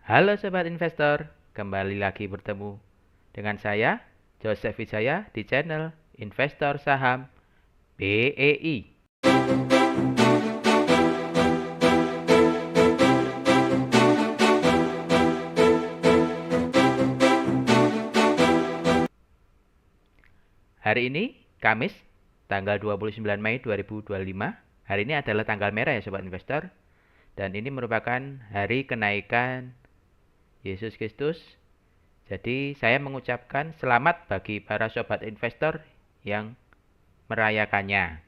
Halo Sobat Investor, kembali lagi bertemu dengan saya, Joseph Wijaya di channel Investor Saham BEI. Hari ini, Kamis, tanggal 29 Mei 2025. Hari ini adalah tanggal merah ya Sobat Investor. Dan ini merupakan hari kenaikan Yesus Kristus. Jadi saya mengucapkan selamat bagi para Sobat Investor yang merayakannya.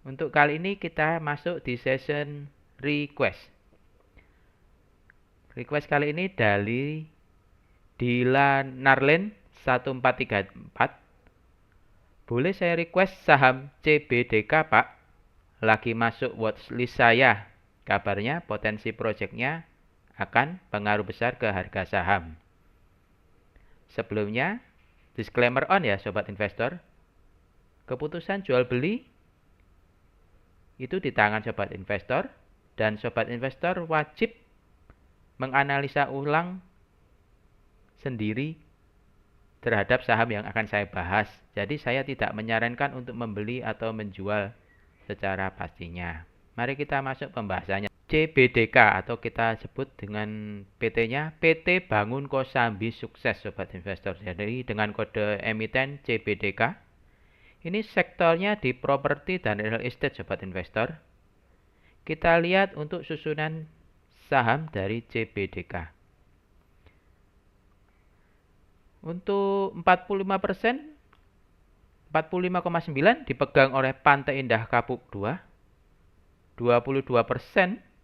Untuk kali ini kita masuk di session request. Request kali ini dari Dilan Narlen 1434. Boleh saya request saham CBDK, Pak? Lagi masuk watchlist saya. Kabarnya potensi proyeknya akan pengaruh besar ke harga saham. Sebelumnya, disclaimer on ya Sobat Investor. Keputusan jual beli itu di tangan Sobat Investor. Dan Sobat Investor wajib menganalisa ulang sendiri terhadap saham yang akan saya bahas. Jadi saya tidak menyarankan untuk membeli atau menjual secara pastinya. Mari kita masuk pembahasannya. CBDK atau kita sebut dengan PT-nya PT Bangun Kosambi Sukses Sobat Investor. Jadi dengan kode emiten CBDK. Ini sektornya di properti dan real estate Sobat Investor. Kita lihat untuk susunan saham dari CBDK. Untuk 45%, 45,9 dipegang oleh Pantai Indah Kapuk 2. 22%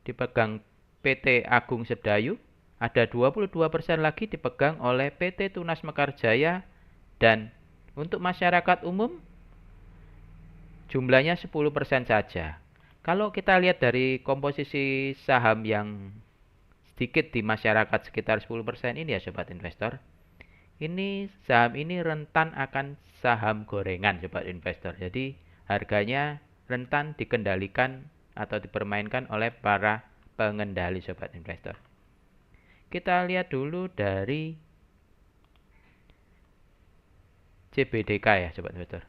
dipegang PT Agung Sedayu. Ada 22% lagi dipegang oleh PT Tunas Mekarjaya. Dan untuk masyarakat umum, jumlahnya 10% saja. Kalau kita lihat dari komposisi saham yang sedikit di masyarakat sekitar 10% ini ya Sobat Investor. Ini saham ini rentan akan saham gorengan Sobat Investor. Jadi harganya rentan dikendalikan atau dipermainkan oleh para pengendali Sobat Investor. Kita lihat dulu dari CBDK ya Sobat Investor.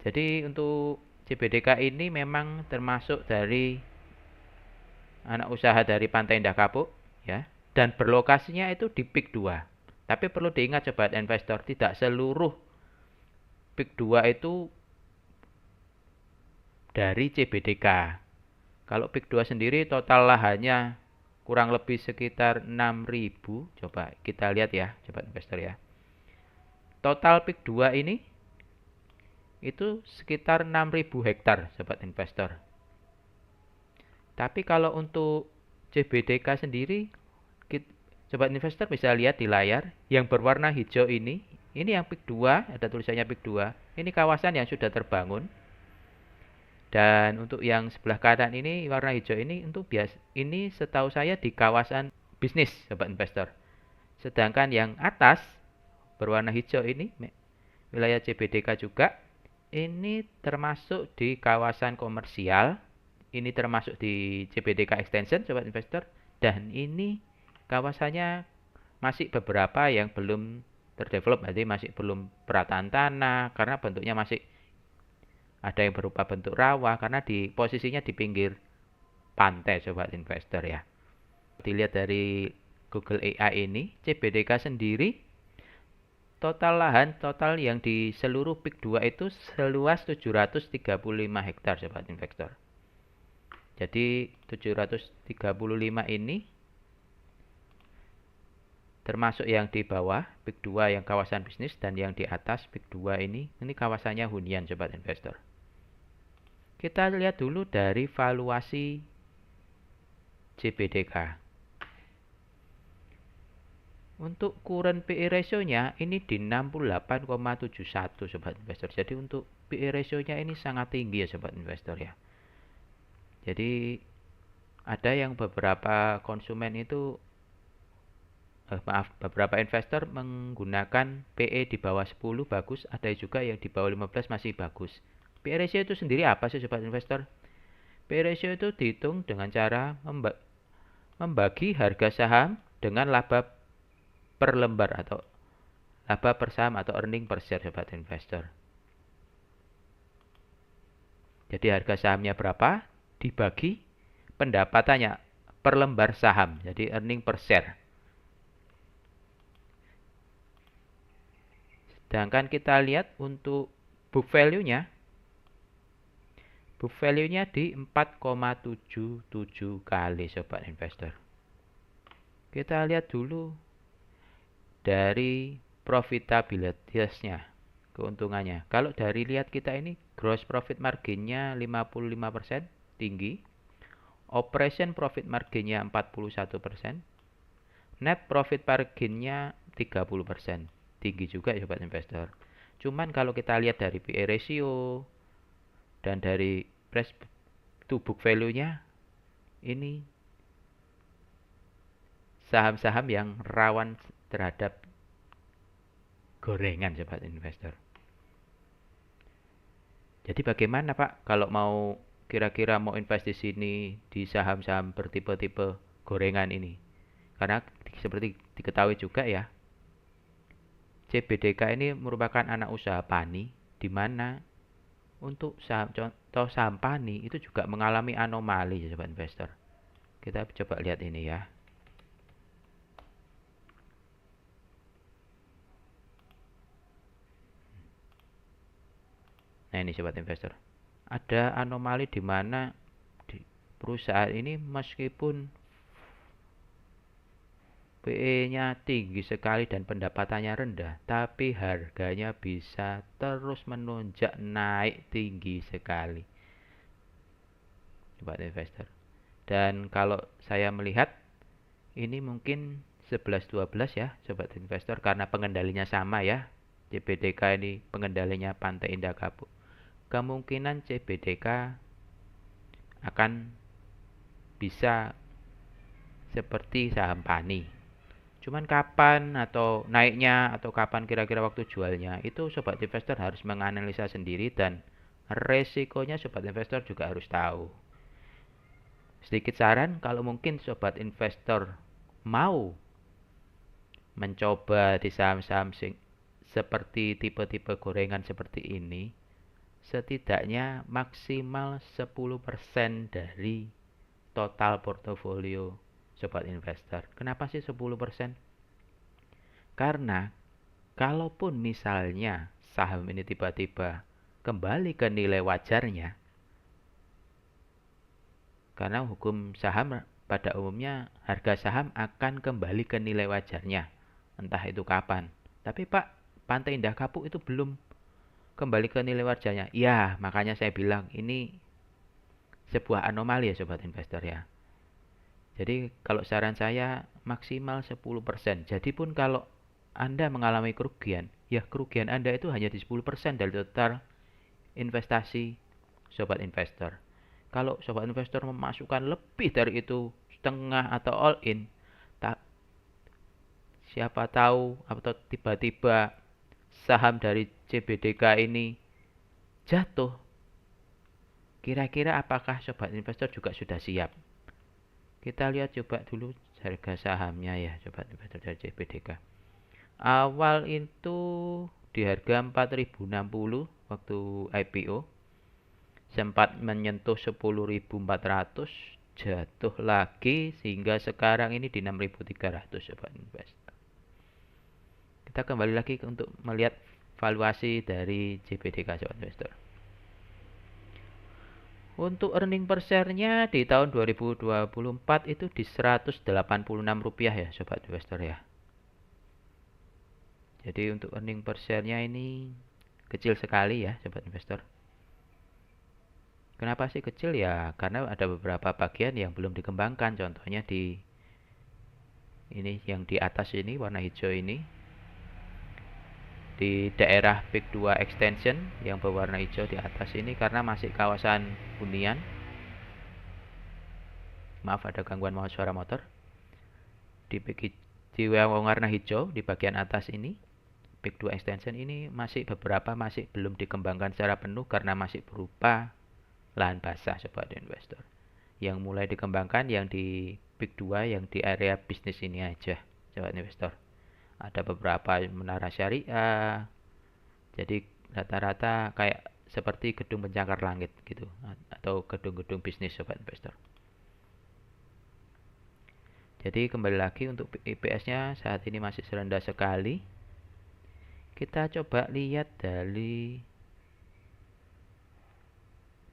Jadi untuk CBDK ini memang termasuk dari anak usaha dari Pantai Indah Kapuk ya, dan berlokasinya itu di PIK 2. Tapi perlu diingat Sobat Investor, tidak seluruh PIK 2 itu dari CBDK. Kalau PIK 2 sendiri total lahannya kurang lebih sekitar 6.000. Coba kita lihat ya Sobat Investor ya. Total PIK 2 ini itu sekitar 6.000 hektar Sobat Investor. Tapi kalau untuk CBDK sendiri, Sobat Investor bisa lihat di layar yang berwarna hijau ini yang PIK 2, ada tulisannya PIK 2. Ini kawasan yang sudah terbangun. Dan untuk yang sebelah kanan ini warna hijau ini ini setahu saya di kawasan bisnis Sobat Investor. Sedangkan yang atas berwarna hijau ini wilayah CBDK juga. Ini termasuk di kawasan komersial. Ini termasuk di CBDK Extension Sobat Investor. Dan ini kawasannya masih beberapa yang belum terdevelop, jadi masih belum perataan tanah karena bentuknya masih ada yang berupa bentuk rawa karena di posisinya di pinggir pantai Sobat Investor ya. Dilihat dari Google AI ini, CBDK sendiri total lahan total yang di seluruh PIK 2 itu seluas 735 hektar Sobat Investor. Jadi 735 ini termasuk yang di bawah PIK 2 yang kawasan bisnis dan yang di atas PIK 2 ini kawasannya hunian Sobat Investor. Kita lihat dulu dari valuasi CBDK. Untuk current PE ratio-nya ini di 68,71 Sobat Investor. Jadi untuk PE ratio-nya ini sangat tinggi ya Sobat Investor ya. Jadi ada yang beberapa konsumen itu beberapa investor menggunakan PE di bawah 10 bagus, ada juga yang di bawah 15 masih bagus. PE ratio itu sendiri apa sih Sobat Investor? PE ratio itu dihitung dengan cara membagi harga saham dengan laba per lembar atau laba per saham atau earning per share sobat investor. Jadi harga sahamnya berapa dibagi pendapatannya per lembar saham. Jadi earning per share. Sedangkan kita lihat untuk book value-nya. Book value-nya di 4,77 kali sobat investor. Kita lihat dulu dari profitabilitasnya, keuntungannya. Kalau dari lihat kita ini gross profit marginnya 55%, tinggi. Operation profit marginnya 41%. Net profit marginnya 30%, tinggi juga ya sobat investor. Cuman kalau kita lihat dari PE ratio dan dari price to book value-nya, ini saham-saham yang rawan terhadap gorengan sobat investor. Jadi bagaimana Pak kalau mau kira-kira mau invest di sini di saham-saham bertipe-tipe gorengan ini? Karena seperti diketahui juga ya, CBDK ini merupakan anak usaha Pani, di mana untuk saham contoh saham Pani itu juga mengalami anomali ya sobat investor. Kita coba lihat ini ya. Nah ini sobat investor, ada anomali di mana di perusahaan ini meskipun PE-nya tinggi sekali dan pendapatannya rendah, tapi harganya bisa terus menonjak naik tinggi sekali sobat investor. Dan kalau saya melihat ini mungkin 11-12 ya sobat investor, karena pengendalinya sama ya. CBDK ini pengendalinya Pantai Indah Kapuk. Kemungkinan CBDK akan bisa seperti saham Pani. Cuman kapan atau naiknya atau kapan kira-kira waktu jualnya itu sobat investor harus menganalisa sendiri, dan resikonya sobat investor juga harus tahu. Sedikit saran, kalau mungkin sobat investor mau mencoba di saham-saham seperti tipe-tipe gorengan seperti ini, setidaknya maksimal 10% dari total portofolio sobat investor. Kenapa sih 10%? Karena kalaupun misalnya saham ini tiba-tiba kembali ke nilai wajarnya, karena hukum saham pada umumnya harga saham akan kembali ke nilai wajarnya, entah itu kapan. Tapi Pak, Pantai Indah Kapuk itu belum kembali ke nilai wajarnya. Ya, makanya saya bilang ini sebuah anomali ya sobat investor ya. Jadi kalau saran saya maksimal 10%. Jadi pun kalau Anda mengalami kerugian, ya kerugian Anda itu hanya di 10% dari total investasi sobat investor. Kalau sobat investor memasukkan lebih dari itu, setengah atau all in, tak siapa tahu atau tiba-tiba saham dari CBDK ini jatuh. Kira-kira apakah sobat investor juga sudah siap? Kita lihat coba dulu harga sahamnya ya sobat investor dari CBDK. Awal itu di harga 4.060 waktu IPO. Sempat menyentuh 10.400, jatuh lagi sehingga sekarang ini di 6.300 sobat investor. Kita kembali lagi untuk melihat valuasi dari CBDK sobat investor. Untuk earning per share-nya di tahun 2024 itu di Rp186 ya sobat investor ya. Jadi untuk earning per share-nya ini kecil sekali ya sobat investor. Kenapa sih kecil ya? Karena ada beberapa bagian yang belum dikembangkan. Contohnya di ini yang di atas ini warna hijau ini. Di daerah Peak 2 Extension yang berwarna hijau di atas ini karena masih kawasan hunian. Maaf ada gangguan suara motor. Di warna hijau di bagian atas ini Peak 2 Extension ini masih belum dikembangkan secara penuh karena masih berupa lahan basah sobat investor. Yang mulai dikembangkan yang di Big 2 yang di area bisnis ini aja, sobat investor. Ada beberapa menara syariah. Jadi rata-rata kayak seperti gedung pencakar langit gitu, atau gedung-gedung bisnis, sobat investor. Jadi kembali lagi untuk IPS-nya saat ini masih rendah sekali. Kita coba lihat dari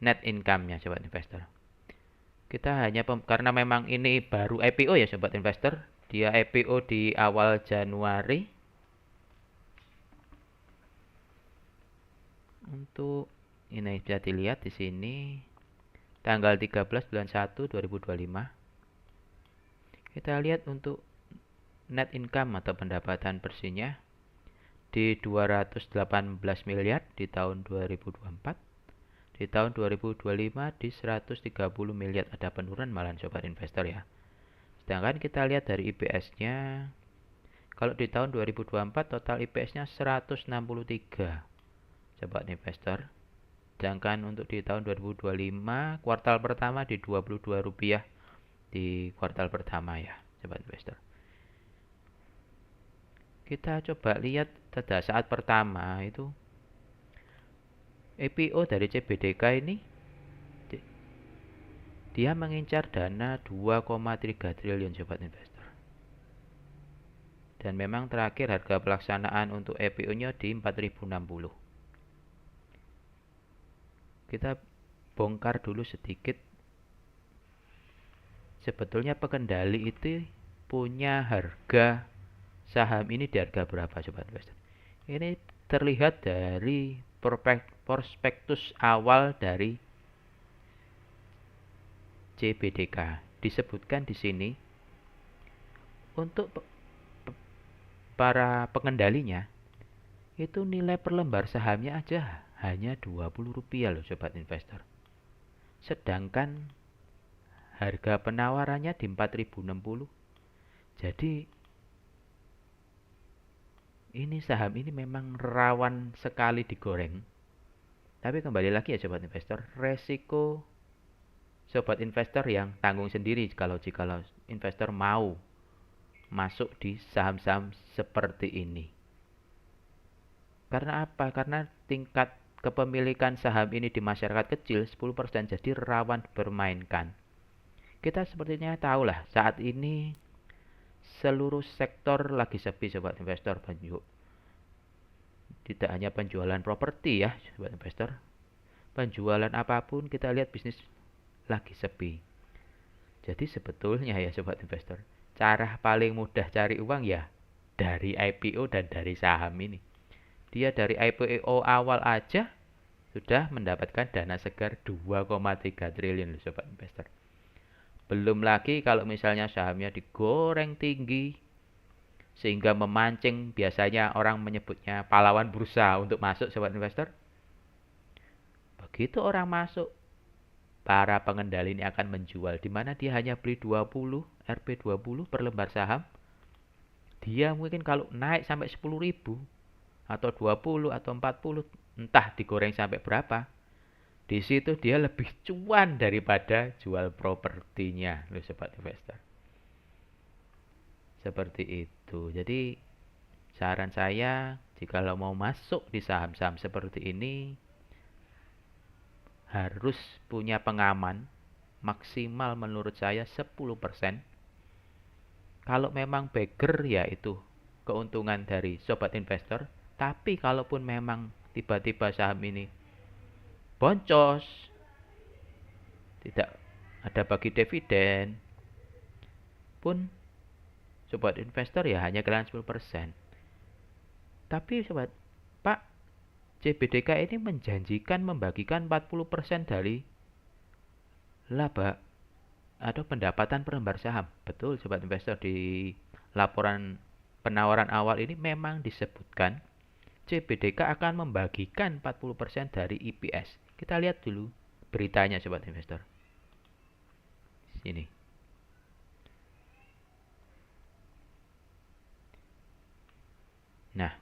net income-nya, sobat investor. Kita hanya karena memang ini baru IPO ya, sobat investor. Dia IPO di awal Januari. Untuk ini bisa dilihat di sini tanggal 13 bulan 1 2025. Kita lihat untuk net income atau pendapatan bersihnya di 218 miliar di tahun 2024. Di tahun 2025 di 130 miliar, ada penurunan malah, sobat investor ya. Sedangkan kita lihat dari IPS-nya, kalau di tahun 2024 total IPS-nya 163, sobat investor. Sedangkan untuk di tahun 2025 kuartal pertama di Rp22 di kuartal pertama ya, sobat investor. Kita coba lihat pada saat pertama itu IPO dari CBDK ini dia mengincar dana 2,3 triliun, sobat investor. Dan memang terakhir harga pelaksanaan untuk IPO-nya di 4.060. Kita bongkar dulu sedikit. Sebetulnya pengendali itu punya harga saham ini di harga berapa, sobat investor? Ini terlihat dari prospektus awal dari CBDK. Disebutkan di sini untuk para pengendalinya itu nilai per lembar sahamnya aja hanya Rp20 loh, sobat investor. Sedangkan harga penawarannya di 4.060. Jadi ini saham ini memang rawan sekali digoreng. Tapi kembali lagi ya, sobat investor, resiko sobat investor yang tanggung sendiri kalau investor mau masuk di saham-saham seperti ini. Karena apa? Karena tingkat kepemilikan saham ini di masyarakat kecil 10%, jadi rawan dipermainkan. Kita sepertinya tahulah saat ini seluruh sektor lagi sepi, sobat investor. Tidak hanya penjualan properti ya, sobat investor. Penjualan apapun kita lihat bisnis lagi sepi. Jadi sebetulnya ya, sobat investor, cara paling mudah cari uang ya dari IPO dan dari saham ini. Dia dari IPO awal aja sudah mendapatkan dana segar 2,3 triliun, sobat investor. Belum lagi kalau misalnya sahamnya digoreng tinggi sehingga memancing, biasanya orang menyebutnya pahlawan bursa untuk masuk, sobat investor. Begitu orang masuk, para pengendali ini akan menjual, di mana dia hanya beli 20 Rp20 per lembar saham. Dia mungkin kalau naik sampai 10.000 atau 20 atau 40, entah digoreng sampai berapa, di situ dia lebih cuan daripada jual propertinya, loh, sobat investor. Seperti itu. Jadi saran saya, jika mau masuk di saham-saham seperti ini, harus punya pengaman maksimal menurut saya 10%. Kalau memang bagger ya itu keuntungan dari sobat investor. Tapi kalaupun memang tiba-tiba saham ini boncos, tidak ada bagi dividen, pun sobat investor ya hanya kehilangan 10%. Tapi sobat, Pak, CBDK ini menjanjikan membagikan 40% dari laba atau pendapatan per lembar saham. Betul, sobat investor, di laporan penawaran awal ini memang disebutkan CBDK akan membagikan 40% dari IPS. Kita lihat dulu beritanya, sobat investor. Sini. Nah,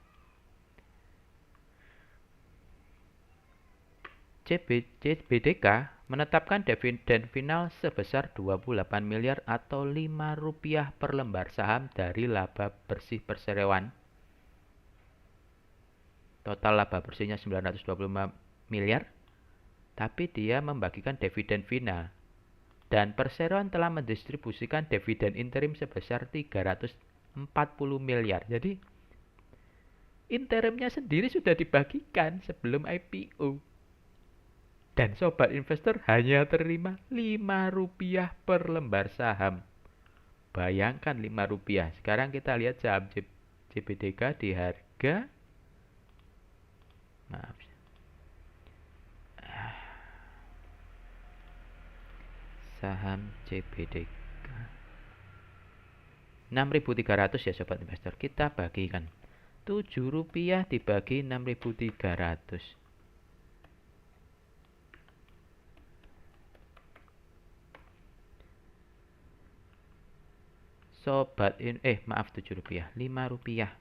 CBDK menetapkan dividen final sebesar 28 miliar atau Rp5 per lembar saham dari laba bersih perseroan. Total laba bersihnya 925 miliar, tapi dia membagikan dividen final. Dan perseroan telah mendistribusikan dividen interim sebesar 340 miliar. Jadi interimnya sendiri sudah dibagikan sebelum IPO. Dan sobat investor hanya terima Rp5 per lembar saham. Bayangkan Rp5. Sekarang kita lihat saham CBDK di harga, maaf, saham CBDK 6.300 ya sobat investor. Kita bagikan Rp7 dibagi 6.300. Sobat maaf, Rp7, Rp5.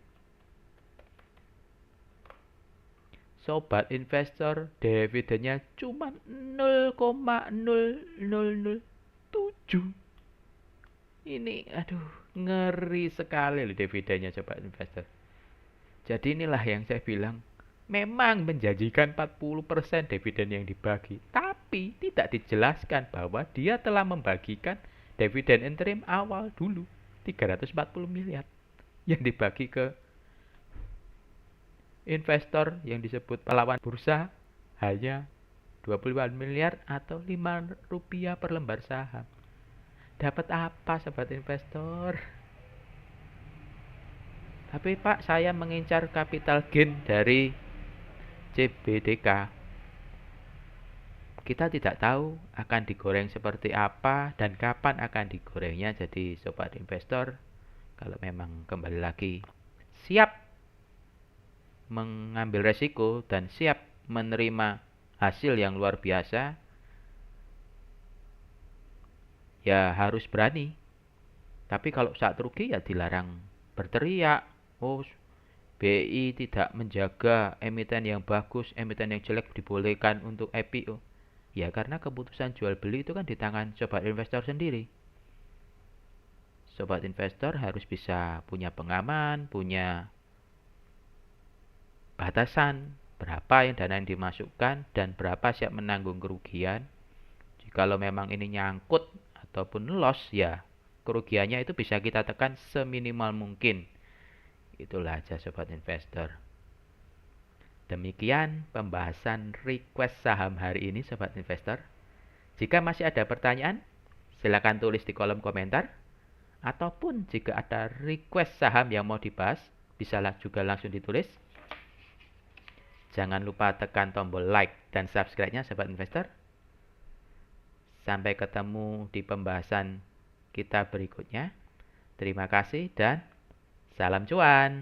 Sobat investor, dividennya cuma 0,0007. Ini aduh, ngeri sekali loh dividennya sobat investor. Jadi inilah yang saya bilang, memang menjanjikan 40% dividen yang dibagi, tapi tidak dijelaskan bahwa dia telah membagikan dividen interim awal dulu 340 miliar yang dibagi ke investor yang disebut pahlawan bursa hanya 25 miliar atau Rp5 per lembar saham. Dapat apa sobat investor? Tapi Pak, saya mengincar capital gain dari CBDK. Kita tidak tahu akan digoreng seperti apa dan kapan akan digorengnya. Jadi sobat investor, kalau memang kembali lagi siap mengambil resiko dan siap menerima hasil yang luar biasa, ya harus berani. Tapi kalau saat rugi ya dilarang berteriak, oh BI tidak menjaga emiten yang bagus, emiten yang jelek dibolehkan untuk IPO. Ya karena keputusan jual beli itu kan di tangan sobat investor sendiri. Sobat investor harus bisa punya pengaman, punya batasan berapa yang dana yang dimasukkan dan berapa siap menanggung kerugian. Jikalau memang ini nyangkut ataupun loss, ya kerugiannya itu bisa kita tekan seminimal mungkin. Itulah aja sobat investor. Demikian pembahasan request saham hari ini sobat investor. Jika masih ada pertanyaan, silakan tulis di kolom komentar. Ataupun jika ada request saham yang mau dibahas, bisa juga langsung ditulis. Jangan lupa tekan tombol like dan subscribe-nya sobat investor. Sampai ketemu di pembahasan kita berikutnya. Terima kasih dan salam cuan.